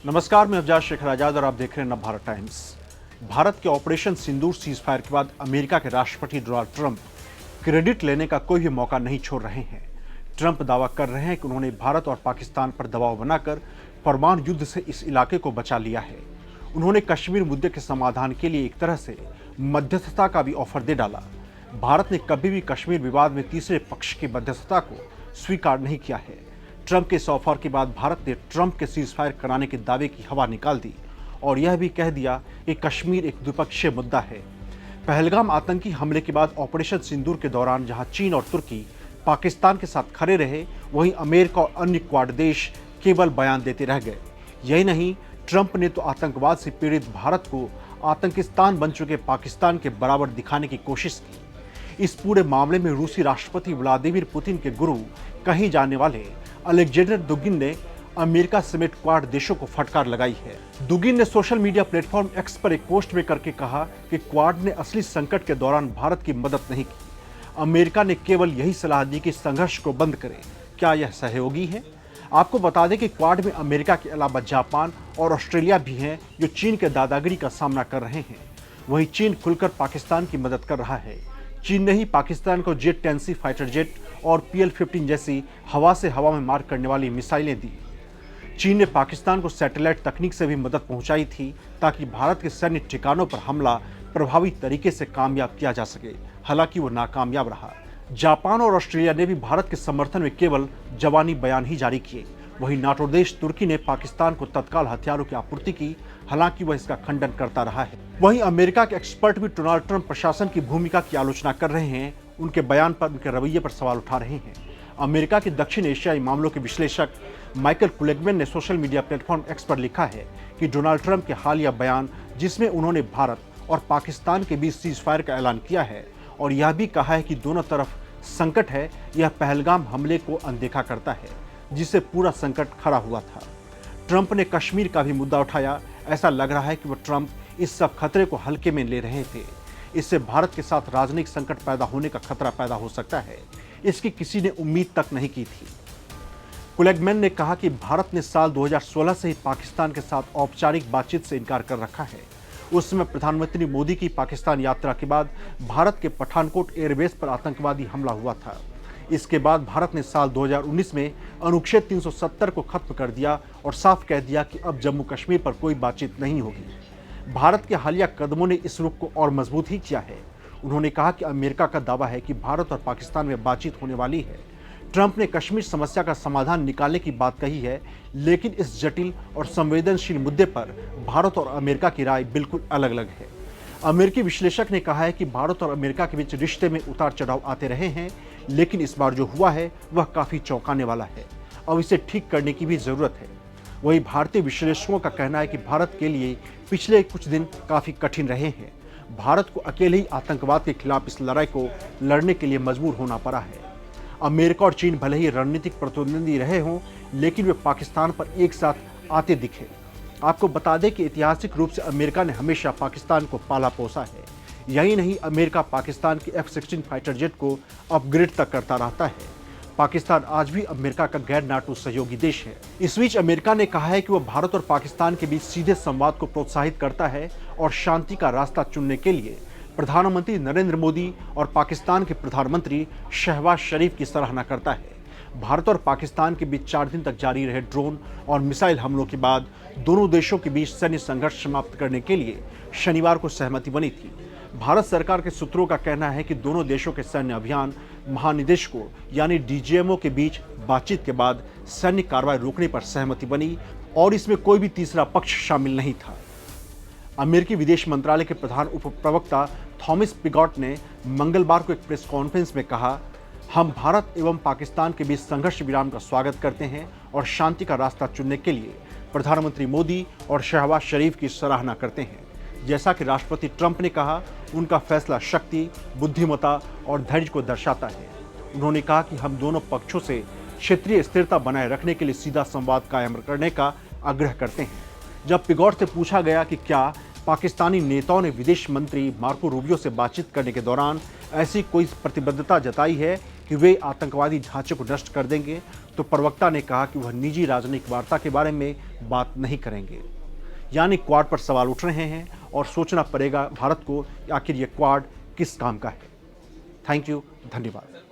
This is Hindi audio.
नमस्कार, मैं अफजाज शेखर आजाद और आप देख रहे हैं नवभारत टाइम्स। भारत के ऑपरेशन सिंदूर सीज फायर के बाद अमेरिका के राष्ट्रपति डोनाल्ड ट्रंप क्रेडिट लेने का कोई भी मौका नहीं छोड़ रहे हैं। ट्रंप दावा कर रहे हैं कि उन्होंने भारत और पाकिस्तान पर दबाव बनाकर परमाणु युद्ध से इस इलाके को बचा लिया है। उन्होंने कश्मीर मुद्दे के समाधान के लिए एक तरह से मध्यस्थता का भी ऑफर दे डाला। भारत ने कभी भी कश्मीर विवाद में तीसरे पक्ष की मध्यस्थता को स्वीकार नहीं किया है। ट्रंप के इस ऑफर के बाद भारत ने ट्रंप के सीज फायर कराने के दावे की हवा निकाल दी और यह भी कह दिया कि कश्मीर एक द्विपक्षीय मुद्दा है। पहलगाम आतंकी हमले के बाद ऑपरेशन सिंदूर के दौरान जहां चीन और तुर्की पाकिस्तान के साथ खड़े रहे, वहीं अमेरिका और अन्य क्वाड देश केवल बयान देते रह गए। यही नहीं, ट्रंप ने तो आतंकवाद से पीड़ित भारत को आतंकिस्तान बन चुके पाकिस्तान के बराबर दिखाने की कोशिश की। इस पूरे मामले में रूसी राष्ट्रपति व्लादिमीर पुतिन के गुरु कहीं जाने वाले अलेक्जेंडर दुगिन ने अमेरिका समेत क्वाड देशों को फटकार लगाई है। दुगिन ने सोशल मीडिया प्लेटफॉर्म एक्स पर एक पोस्ट में करके कहा कि क्वाड ने असली संकट के दौरान भारत की मदद नहीं की। अमेरिका ने केवल यही सलाह दी कि संघर्ष को बंद करें। क्या यह सहयोगी है? आपको बता दें कि क्वाड में अमेरिका के अलावा जापान और ऑस्ट्रेलिया भी हैं जो चीन के दादागिरी का सामना कर रहे हैं। वहीं चीन खुलकर पाकिस्तान की मदद कर रहा है। चीन ने ही पाकिस्तान को जेट-10C फाइटर जेट और PL-15 जैसी हवा से हवा में मार करने वाली मिसाइलें दी। चीन ने पाकिस्तान को सैटेलाइट तकनीक से भी मदद पहुंचाई थी ताकि भारत के सैन्य ठिकानों पर हमला प्रभावी तरीके से कामयाब किया जा सके। हालांकि वो नाकामयाब रहा। जापान और ऑस्ट्रेलिया ने भी भारत के समर्थन में केवल जवानी बयान ही जारी किए। वहीं नाटो देश तुर्की ने पाकिस्तान को तत्काल हथियारों की आपूर्ति की, हालांकि वह इसका खंडन करता रहा है। वहीं अमेरिका के एक्सपर्ट भी डोनाल्ड ट्रंप प्रशासन की भूमिका की आलोचना कर रहे हैं। उनके बयान पर, उनके रवैये पर सवाल उठा रहे हैं। अमेरिका के दक्षिण एशियाई मामलों के विश्लेषक माइकल कुलेगमैन ने सोशल मीडिया प्लेटफॉर्म एक्स पर लिखा है कि डोनाल्ड ट्रंप के हालिया बयान, जिसमें उन्होंने भारत और पाकिस्तान के बीच सीज फायर का ऐलान किया है और यह भी कहा है कि दोनों तरफ संकट है, यह पहलगाम हमले को अनदेखा करता है जिससे पूरा संकट खड़ा हुआ था। ट्रंप ने कश्मीर का भी मुद्दा उठाया। ऐसा लग रहा है कि वह ट्रंप इस सब खतरे को हल्के में ले रहे थे। इससे भारत के साथ राजनीतिक संकट पैदा होने का खतरा पैदा हो सकता है। इसकी किसी ने उम्मीद तक नहीं की थी। कुलेगमैन ने कहा कि भारत ने साल 2016 से ही पाकिस्तान के साथ औपचारिक बातचीत से इनकार कर रखा है। उस समय प्रधानमंत्री मोदी की पाकिस्तान यात्रा के बाद भारत के पठानकोट एयरबेस पर आतंकवादी हमला हुआ था। इसके बाद भारत ने साल 2019 में अनुच्छेद 370 को खत्म कर दिया और साफ कह दिया कि अब जम्मू कश्मीर पर कोई बातचीत नहीं होगी। भारत के हालिया कदमों ने इस रुख को और मजबूत ही किया है। उन्होंने कहा कि अमेरिका का दावा है कि भारत और पाकिस्तान में बातचीत होने वाली है। ट्रंप ने कश्मीर समस्या का समाधान निकालने की बात कही है, लेकिन इस जटिल और संवेदनशील मुद्दे पर भारत और अमेरिका की राय बिल्कुल अलग अलग है। अमेरिकी विश्लेषक ने कहा है कि भारत और अमेरिका के बीच रिश्ते में उतार चढ़ाव आते रहे हैं, लेकिन इस बार जो हुआ है वह काफ़ी चौंकाने वाला है। अब इसे ठीक करने की भी ज़रूरत है। वहीं भारतीय विश्लेषकों का कहना है कि भारत के लिए पिछले कुछ दिन काफ़ी कठिन रहे हैं। भारत को अकेले ही आतंकवाद के खिलाफ इस लड़ाई को लड़ने के लिए मजबूर होना पड़ा है। अमेरिका और चीन भले ही रणनीतिक प्रतिद्वंदी रहे हों, लेकिन वे पाकिस्तान पर एक साथ आते दिखे। आपको बता दें कि ऐतिहासिक रूप से अमेरिका ने हमेशा पाकिस्तान को पाला पोसा है। यही नहीं, अमेरिका पाकिस्तान की F-16 फाइटर जेट को अपग्रेड तक करता रहता है। पाकिस्तान आज भी अमेरिका का गैर नाटो सहयोगी देश है। इस बीच अमेरिका ने कहा है कि वह भारत और पाकिस्तान के बीच सीधे संवाद को प्रोत्साहित करता है और शांति का रास्ता चुनने के लिए प्रधानमंत्री नरेंद्र मोदी और पाकिस्तान के प्रधानमंत्री शहबाज शरीफ की सराहना करता है। भारत और पाकिस्तान के बीच 4 दिन तक जारी रहे ड्रोन और मिसाइल हमलों के बाद दोनों देशों के बीच सैन्य संघर्ष समाप्त करने के लिए शनिवार को सहमति बनी थी। भारत सरकार के सूत्रों का कहना है कि दोनों देशों के सैन्य अभियान महानिदेशकों यानी DGMO के बीच बातचीत के बाद सैन्य कार्रवाई रोकने पर सहमति बनी और इसमें कोई भी तीसरा पक्ष शामिल नहीं था। अमेरिकी विदेश मंत्रालय के प्रधान उप प्रवक्ता थॉमस पिगॉट ने मंगलवार को एक प्रेस कॉन्फ्रेंस में कहा, हम भारत एवं पाकिस्तान के बीच संघर्ष विराम का स्वागत करते हैं और शांति का रास्ता चुनने के लिए प्रधानमंत्री मोदी और शहबाज शरीफ की सराहना करते हैं। जैसा कि राष्ट्रपति ट्रंप ने कहा, उनका फैसला शक्ति, बुद्धिमत्ता और धैर्य को दर्शाता है। उन्होंने कहा कि हम दोनों पक्षों से क्षेत्रीय स्थिरता बनाए रखने के लिए सीधा संवाद कायम करने का आग्रह करते हैं। जब पिगॉट से पूछा गया कि क्या पाकिस्तानी नेताओं ने विदेश मंत्री मार्को रूबियो से बातचीत करने के दौरान ऐसी कोई प्रतिबद्धता जताई है कि वे आतंकवादी ढांचे को नष्ट कर देंगे, तो प्रवक्ता ने कहा कि वह निजी राजनयिक वार्ता के बारे में बात नहीं करेंगे। यानी क्वाड पर सवाल उठ रहे हैं और सोचना पड़ेगा भारत को कि आखिर ये क्वाड किस काम का है। थैंक यू, धन्यवाद।